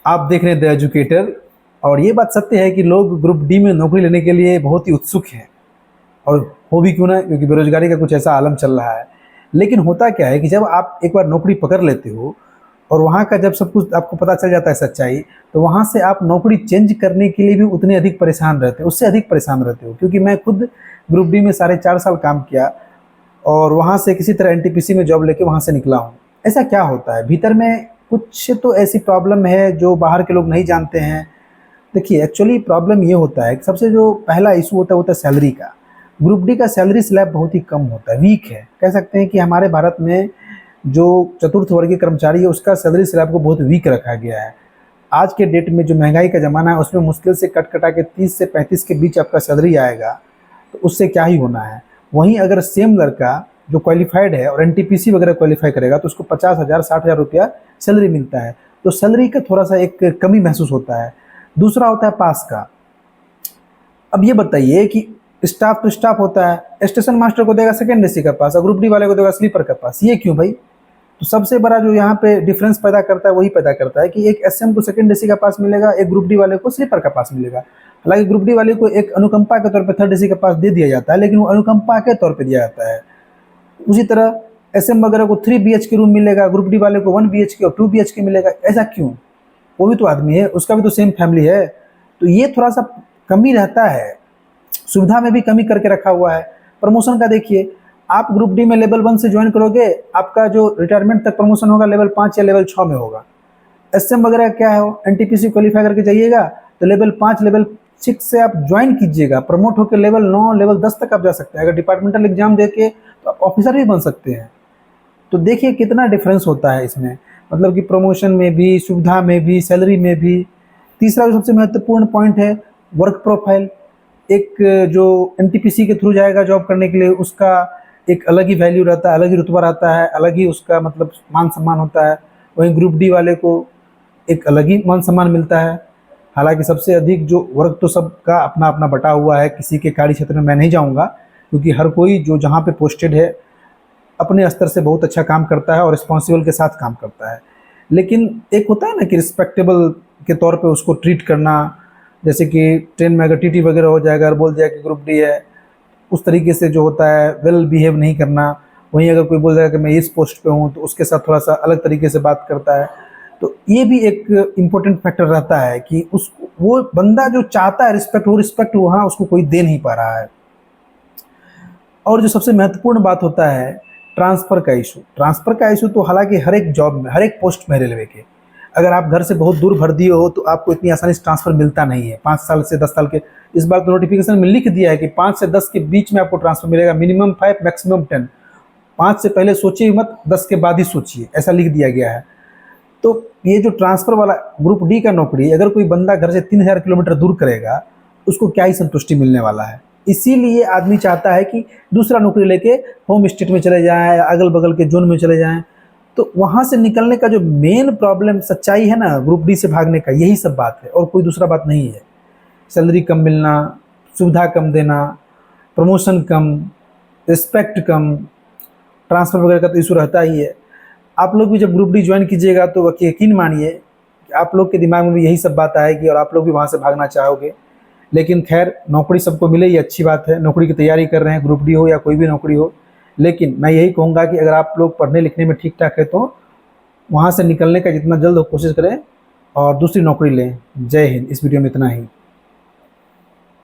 आप देख रहे हैं द एजुकेटर। और ये बात सत्य है कि लोग ग्रुप डी में नौकरी लेने के लिए बहुत ही उत्सुक हैं, और हो भी क्यों ना, क्योंकि बेरोजगारी का कुछ ऐसा आलम चल रहा है। लेकिन होता क्या है कि जब आप एक बार नौकरी पकड़ लेते हो और वहाँ का जब सब कुछ आपको पता चल जाता है सच्चाई, तो वहाँ से आप नौकरी चेंज करने के लिए भी उतने अधिक परेशान रहते हो, उससे अधिक परेशान रहते हो। क्योंकि मैं खुद ग्रुप डी में 4.5 साल काम किया और वहाँ से किसी तरह एनटीपीसी में जॉब लेके वहाँ से निकला हूँ। ऐसा क्या होता है भीतर में, कुछ तो ऐसी प्रॉब्लम है जो बाहर के लोग नहीं जानते हैं। देखिए, एक्चुअली प्रॉब्लम ये होता है कि सबसे जो पहला इशू होता है वो होता है सैलरी का। ग्रुप डी का सैलरी स्लैब बहुत ही कम होता है, वीक है। कह सकते हैं कि हमारे भारत में जो चतुर्थ वर्गीय कर्मचारी है उसका सैलरी स्लैब को बहुत वीक रखा गया है। आज के डेट में जो महंगाई का ज़माना है उसमें मुश्किल से कट कटा के 30 से 35 के बीच आपका सैलरी आएगा, तो उससे क्या ही होना है। वहीं अगर सेम लड़का जो क्वालिफाइड है और एनटीपीसी वगैरह क्वालिफाई करेगा तो उसको 50,000 60,000 रुपया सैलरी मिलता है। तो सैलरी का थोड़ा सा एक कमी महसूस होता है। दूसरा होता है पास का। अब ये बताइए कि स्टाफ तो स्टाफ होता है, स्टेशन मास्टर को देगा सेकेंड एसी का पास और ग्रुप डी वाले को देगा स्लीपर का पास, ये क्यों भाई? तो सबसे बड़ा जो यहाँ पे डिफरेंस पैदा करता है वही पैदा करता है कि एक एसएम को सेकंड एसी का पास मिलेगा, एक ग्रुप डी वाले को स्लीपर का पास मिलेगा। हालांकि ग्रुप डी वाले को एक अनुकंपा के तौर पे थर्ड एसी का पास दे दिया जाता है, लेकिन वो अनुकंपा के तौर पे दिया जाता है। उसी तरह एसएम वगैरह को 3 BHK रूम मिलेगा, ग्रुप डी वाले को 1 BHK और 2 BHK मिलेगा। ऐसा क्यों? वो भी तो आदमी है, उसका भी तो सेम फैमिली है। तो ये थोड़ा सा कमी रहता है, सुविधा में भी कमी करके रखा हुआ है। प्रमोशन का देखिए, आप ग्रुप डी में लेवल 1 से ज्वाइन करोगे, आपका जो रिटायरमेंट तक प्रमोशन होगा लेवल 5 या लेवल 6 में होगा। एसएम वगैरह क्या है, एनटीपीसी क्वालिफाई करके जाइएगा तो लेवल 5 लेवल 6 से आप ज्वाइन कीजिएगा, प्रमोट होकर लेवल 9 लेवल 10 तक आप जा सकते हैं। अगर डिपार्टमेंटल एग्जाम देके तो आप ऑफिसर भी बन सकते हैं। तो देखिए कितना डिफरेंस होता है इसमें, मतलब कि प्रमोशन में भी, सुविधा में भी, सैलरी में भी। तीसरा जो सबसे महत्वपूर्ण पॉइंट है, वर्क प्रोफाइल। एक जो एनटीपीसी के थ्रू जाएगा जॉब करने के लिए, उसका एक अलग ही वैल्यू रहता है, अलग ही रुतबा रहता है, अलग ही उसका मतलब मान सम्मान होता है। वहीं ग्रुप डी वाले को एक अलग ही मान सम्मान मिलता है। हालांकि सबसे अधिक जो वर्क तो सबका अपना अपना बटा हुआ है, किसी के कार्य क्षेत्र में मैं नहीं जाऊंगा, क्योंकि हर कोई जो जहाँ पे पोस्टेड है अपने स्तर से बहुत अच्छा काम करता है और रिस्पॉन्सिबल के साथ काम करता है। लेकिन एक होता है ना कि रिस्पेक्टेबल के तौर पे उसको ट्रीट करना, जैसे कि ट्रेन में अगर टीटी वगैरह हो जाएगा और बोल दिया कि ग्रुप डी है, उस तरीके से जो होता है वेल बिहेव नहीं करना। वहीं अगर कोई बोल जाएगा कि मैं इस पोस्ट पे हूँ तो उसके साथ थोड़ा सा अलग तरीके से बात करता है। तो ये भी एक इम्पोर्टेंट फैक्टर रहता है कि उस वो बंदा जो चाहता है रिस्पेक्ट, वो रिस्पेक्ट वहाँ उसको कोई दे नहीं पा रहा है। और जो सबसे महत्वपूर्ण बात होता है, ट्रांसफ़र का इशू। ट्रांसफ़र का इशू तो हालांकि हर एक जॉब में, हर एक पोस्ट में रेलवे के, अगर आप घर से बहुत दूर भर दिए हो तो आपको इतनी आसानी से ट्रांसफ़र मिलता नहीं है। 5 साल से 10 साल के, इस बार तो नोटिफिकेशन में लिख दिया है कि 5 से 10 के बीच में आपको ट्रांसफ़र मिलेगा, मिनिमम 5 मैक्सिमम 10। 5 से पहले सोचिए मत, 10 के बाद ही सोचिए, ऐसा लिख दिया गया है। तो ये जो ट्रांसफ़र वाला ग्रुप डी का नौकरी, अगर कोई बंदा घर से 3000 किलोमीटर दूर करेगा, उसको क्या ही संतुष्टि मिलने वाला है। इसीलिए आदमी चाहता है कि दूसरा नौकरी लेके होम स्टेट में चले जाएँ, अगल बगल के जोन में चले जाएँ। तो वहाँ से निकलने का जो मेन प्रॉब्लम, सच्चाई है ना, ग्रुप डी से भागने का यही सब बात है, और कोई दूसरा बात नहीं है। सैलरी कम मिलना, सुविधा कम देना, प्रमोशन कम, रिस्पेक्ट कम, ट्रांसफ़र वगैरह का तो इशू रहता ही है। आप लोग भी जब ग्रुप डी ज्वाइन कीजिएगा तो यकीन मानिए कि आप लोग के दिमाग में भी यही सब बात आएगी और आप लोग भी वहाँ से भागना चाहोगे। लेकिन खैर, नौकरी सबको मिले ये अच्छी बात है, नौकरी की तैयारी कर रहे हैं, ग्रुप डी हो या कोई भी नौकरी हो। लेकिन मैं यही कहूँगा कि अगर आप लोग पढ़ने लिखने में ठीक ठाक है तो वहाँ से निकलने का जितना जल्द हो कोशिश करें और दूसरी नौकरी लें। जय हिंद। इस वीडियो में इतना ही।